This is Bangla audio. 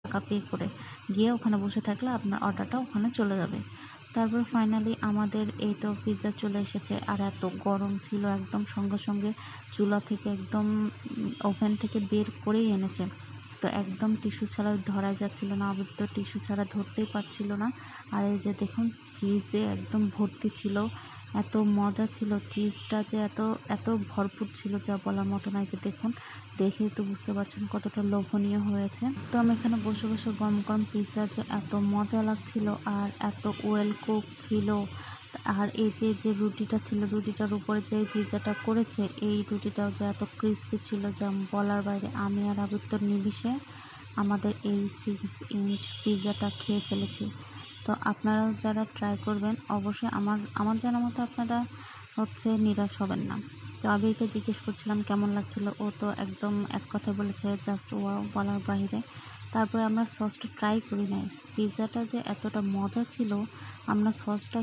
টাকা পে করে গিয়ে ওখানে বসে থাকলে আপনার অর্ডারটা ওখানে চলে যাবে। তারপর ফাইনালি আমাদের এই তো পিৎজা চলে এসেছে, আর এত গরম ছিল, একদম সঙ্গে সঙ্গে চুলা থেকে একদম ওভেন থেকে বের করেই এনেছে। তো একদম টিস্যু ছাড়া ধরাই যাচ্ছিল না, আবির তো টিস্যু ছাড়া ধরতেই পারছিল না। আর এই যে দেখুন চিজে একদম ভর্তি ছিল, এত মজা ছিল, চিজটা যে এত এত ভরপুর ছিল যা বলার মতো নয়। যে দেখুন, দেখেই তো বুঝতে পারছেন কতটা লোভনীয় হয়েছে। তো আমি এখানে বসে বসে গরম গরম পিৎজা যে এত মজা লাগছিল আর এত ওয়েল কুক ছিল। আর এই যে যে রুটিটা ছিল, রুটিটার উপরে যে পিৎজাটা করেছে, এই রুটিটাও যে এত ক্রিস্পি ছিল যা বলার বাইরে। আমি আর আবির তো নিমিষে আমাদের এই 6 ইঞ্চ পিৎজাটা খেয়ে ফেলেছি। তো আপনারাও যারা ট্রাই করবেন অবশ্যই আমার জানা মতো আপনারা নিরাশ হবেন না। তো আবিরকে জিজ্ঞেস করছিলাম কেমন লাগছিল, ও তো একদম এক কথায় বলেছে জাস্ট ওয়াও, বলার বাইরে। তারপরে আমরা সসটা ট্রাই করি নাই, পিৎজাটা যে এতটা মজা ছিল, আমরা সসটা